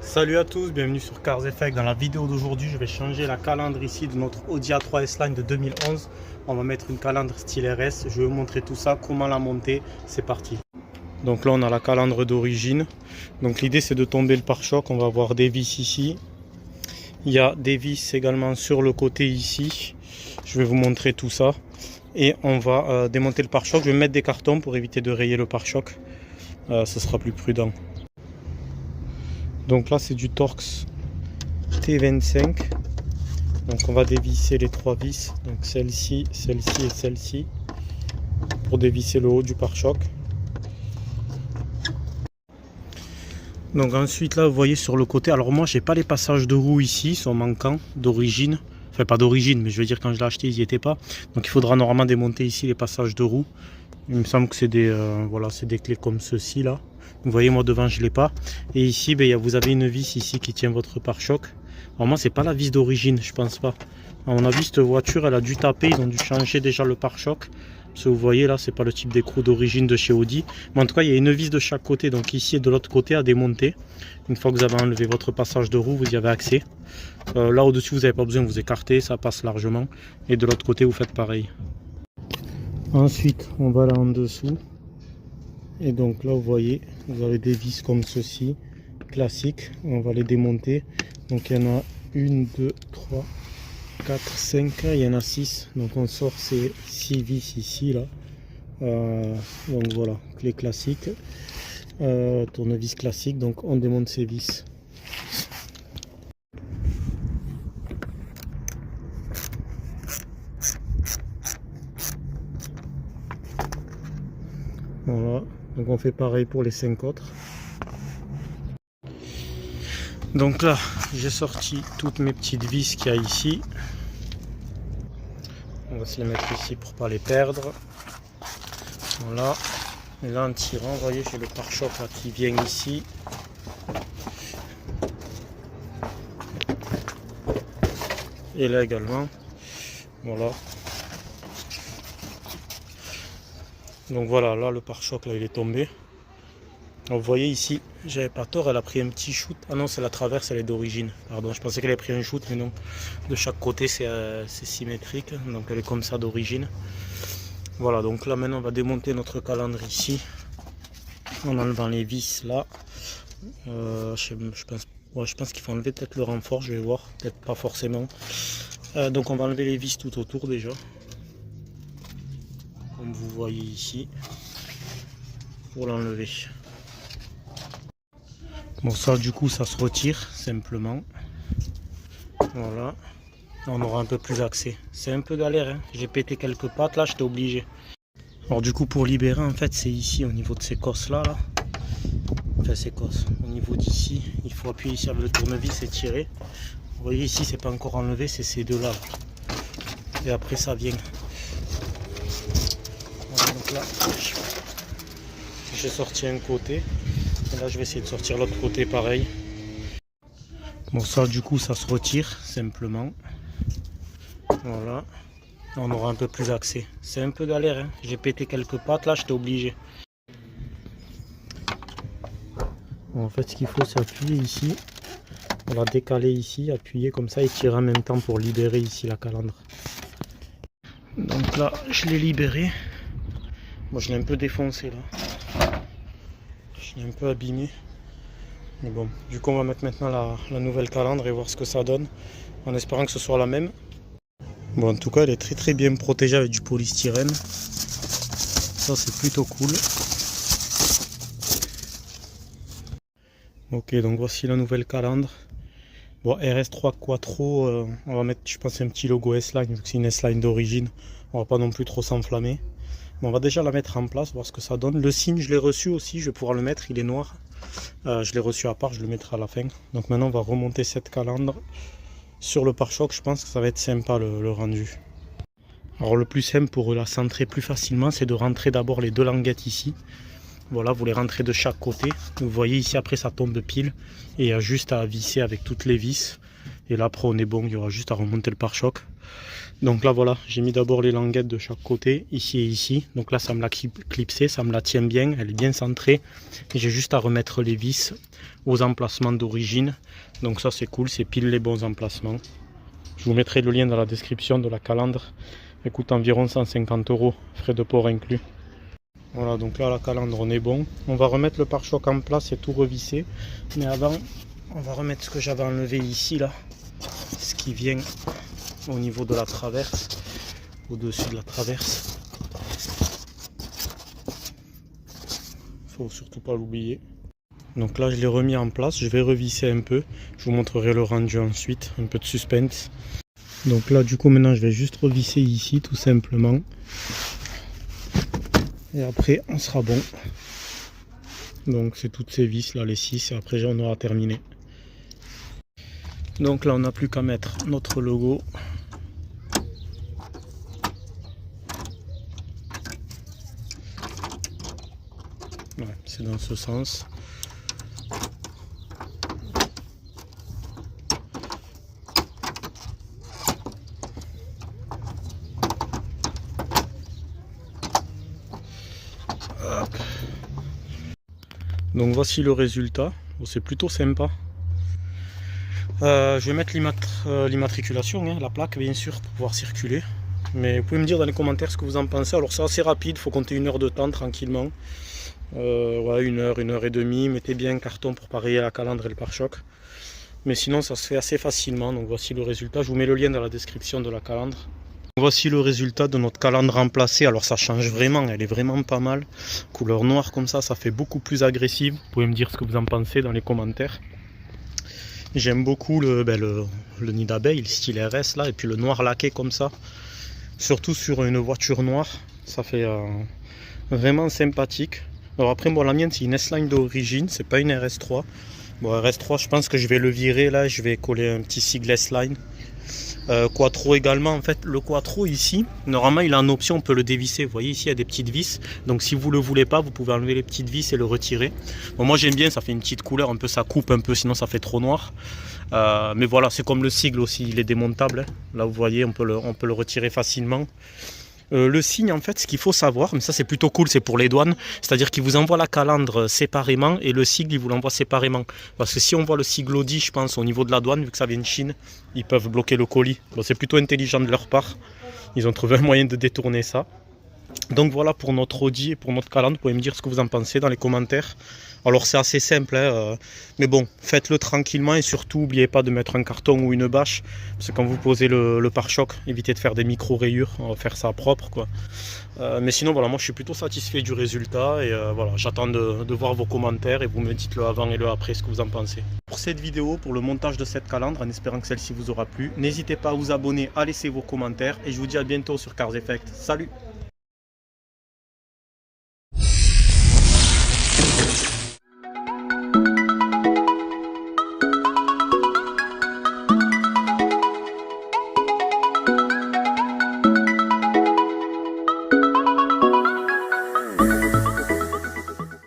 Salut à tous, bienvenue sur Cars Effect. Dans la vidéo d'aujourd'hui, je vais changer la calandre ici de notre Audi A3 S-Line de 2011. On va mettre une calandre style RS. Je vais vous montrer tout ça, comment la monter. C'est parti. Donc là, on a la calandre d'origine. Donc l'idée, c'est de tomber le pare-choc. On va avoir des vis ici. Il y a des vis également sur le côté ici. Je vais vous montrer tout ça. Et on va démonter le pare-choc. Je vais mettre des cartons pour éviter de rayer le pare-choc. Ce sera plus prudent. Donc là c'est du Torx T25. Donc on va dévisser les trois vis. Donc celle-ci, celle-ci et celle-ci. Pour dévisser le haut du pare-choc. Donc ensuite là vous voyez sur le côté. Alors moi j'ai pas les passages de roues ici, ils sont manquants d'origine. Enfin pas d'origine, mais je veux dire quand je l'ai acheté ils n'y étaient pas. Donc il faudra normalement démonter ici les passages de roues. Il me semble que c'est des, voilà, c'est des clés comme ceci là. Vous voyez, moi devant je l'ai pas. Et ici vous avez une vis ici qui tient votre pare-choc. Normalement c'est pas la vis d'origine, je pense pas. À mon avis cette voiture elle a dû taper, ils ont dû changer déjà le pare-choc. Parce que vous voyez là c'est pas le type d'écrou d'origine de chez Audi. Mais en tout cas il y a une vis de chaque côté. Donc ici et de l'autre côté à démonter. Une fois que vous avez enlevé votre passage de roue, vous y avez accès. Là au dessus vous n'avez pas besoin, vous écartez, ça passe largement. Et de l'autre côté vous faites pareil. Ensuite on va là en dessous. Et donc là vous voyez, vous avez des vis comme ceci, classiques, on va les démonter. Donc il y en a 1, 2, 3, 4, 5, il y en a 6. Donc on sort ces 6 vis ici là. Donc voilà, clé classique, tournevis classique, donc on démonte ces vis. Voilà, donc on fait pareil pour les 5 autres. Donc là, j'ai sorti toutes mes petites vis qu'il y a ici. On va se les mettre ici pour pas les perdre. Voilà. Et là, en tirant, vous voyez, j'ai le pare-choc qui vient ici. Et là également. Voilà. Donc voilà, là le pare-choc là il est tombé. Donc, vous voyez ici, j'avais pas tort, elle a pris un petit shoot. Ah non, c'est la traverse, elle est d'origine. Pardon, je pensais qu'elle avait pris un shoot, mais non. De chaque côté c'est symétrique, donc elle est comme ça d'origine. Voilà, donc là maintenant on va démonter notre calandre ici. En enlevant les vis là. Je pense qu'il faut enlever peut-être le renfort, je vais voir, peut-être pas forcément. Donc on va enlever les vis tout autour déjà. Comme vous voyez ici, pour l'enlever. Bon ça du coup ça se retire simplement. Voilà. On aura un peu plus accès. C'est un peu galère, hein. J'ai pété quelques pattes là, j'étais obligé. Alors du coup pour libérer en fait c'est ici au niveau de ces cosses là. Enfin ces cosses. Au niveau d'ici, il faut appuyer sur le tournevis et tirer. Vous voyez ici c'est pas encore enlevé, c'est ces deux là. Et après ça vient. Donc là, j'ai sorti un côté. Et là, je vais essayer de sortir l'autre côté pareil. Bon, ça, du coup, ça se retire simplement. Voilà. On aura un peu plus accès. C'est un peu galère, hein. J'ai pété quelques pattes là, j'étais obligé. Bon, en fait, ce qu'il faut, c'est appuyer ici. On va décaler ici, appuyer comme ça et tirer en même temps pour libérer ici la calandre. Donc là, je l'ai libéré. Moi je l'ai un peu défoncé là. Je l'ai un peu abîmé. Mais bon, du coup on va mettre maintenant la nouvelle calandre et voir ce que ça donne. En espérant que ce soit la même. Bon en tout cas elle est très bien protégée avec du polystyrène. Ça c'est plutôt cool. Ok, donc voici la nouvelle calandre. Bon, RS3 Quattro, on va mettre je pense un petit logo S-Line vu que c'est une S-Line d'origine. On va pas non plus trop s'enflammer. Bon, on va déjà la mettre en place, voir ce que ça donne. Le signe, je l'ai reçu aussi, je vais pouvoir le mettre, il est noir. Je l'ai reçu à part, je le mettrai à la fin. Donc maintenant, on va remonter cette calandre sur le pare-choc. Je pense que ça va être sympa le rendu. Alors le plus simple pour la centrer plus facilement, c'est de rentrer d'abord les deux languettes ici. Voilà, vous les rentrez de chaque côté. Vous voyez ici, après ça tombe pile. Et il y a juste à visser avec toutes les vis. Et là, après, on est bon, il y aura juste à remonter le pare-choc. Donc là voilà, j'ai mis d'abord les languettes de chaque côté, ici et ici. Donc là ça me l'a clipsé, ça me la tient bien, elle est bien centrée. Et j'ai juste à remettre les vis aux emplacements d'origine. Donc ça c'est cool, c'est pile les bons emplacements. Je vous mettrai le lien dans la description de la calandre. Elle coûte environ 150 €, frais de port inclus. Voilà, donc là la calandre on est bon. On va remettre le pare-choc en place et tout revisser. Mais avant, on va remettre ce que j'avais enlevé ici là. Ce qui vient au niveau de la traverse, au-dessus de la traverse. Faut surtout pas l'oublier. Donc là je l'ai remis en place, je vais revisser un peu. Je vous montrerai le rendu ensuite, un peu de suspense. Donc là du coup maintenant je vais juste revisser ici tout simplement. Et après on sera bon. Donc c'est toutes ces vis là, les 6, et après on aura terminé. Donc là on n'a plus qu'à mettre notre logo. Ouais, c'est dans ce sens. Hop. Donc voici le résultat. Bon, c'est plutôt sympa. Je vais mettre l'immatriculation, hein, la plaque bien sûr, pour pouvoir circuler. Mais vous pouvez me dire dans les commentaires ce que vous en pensez. Alors c'est assez rapide, il faut compter 1 heure de temps tranquillement. Ouais, 1 heure, 1 heure et demie. Mettez bien un carton pour pareiller la calandre et le pare-choc. Mais sinon ça se fait assez facilement. Donc voici le résultat. Je vous mets le lien dans la description de la calandre. Voici le résultat de notre calandre remplacée. Alors ça change vraiment, elle est vraiment pas mal. Couleur noire comme ça fait beaucoup plus agressive. Vous pouvez me dire ce que vous en pensez dans les commentaires. J'aime beaucoup le nid d'abeille, le style RS là, et puis le noir laqué comme ça. Surtout sur une voiture noire, ça fait vraiment sympathique. Alors après moi la mienne c'est une S-Line d'origine, c'est pas une RS3. Bon RS3 je pense que je vais le virer là, je vais coller un petit sigle S-Line. Quattro également, en fait le Quattro ici, normalement il a en option, on peut le dévisser, vous voyez ici il y a des petites vis, donc si vous le voulez pas, vous pouvez enlever les petites vis et le retirer. Bon, moi j'aime bien, ça fait une petite couleur, un peu ça coupe un peu, sinon ça fait trop noir. Mais voilà, c'est comme le sigle aussi, il est démontable, hein. Là vous voyez, on peut le retirer facilement. Le signe en fait, ce qu'il faut savoir, mais ça c'est plutôt cool, c'est pour les douanes, c'est-à-dire qu'ils vous envoient la calandre séparément et le sigle ils vous l'envoient séparément. Parce que si on voit le sigle Audi, je pense, au niveau de la douane, vu que ça vient de Chine, ils peuvent bloquer le colis. Bon, c'est plutôt intelligent de leur part, ils ont trouvé un moyen de détourner ça. Donc voilà pour notre Audi et pour notre calandre, vous pouvez me dire ce que vous en pensez dans les commentaires. Alors c'est assez simple, hein, mais bon, faites-le tranquillement et surtout n'oubliez pas de mettre un carton ou une bâche, parce que quand vous posez le pare-choc, évitez de faire des micro-rayures, on va faire ça propre quoi. Mais sinon voilà, moi je suis plutôt satisfait du résultat et voilà, j'attends de voir vos commentaires et vous me dites le avant et le après ce que vous en pensez. Pour cette vidéo, pour le montage de cette calandre, en espérant que celle-ci vous aura plu, n'hésitez pas à vous abonner, à laisser vos commentaires et je vous dis à bientôt sur Cars Effect. Salut!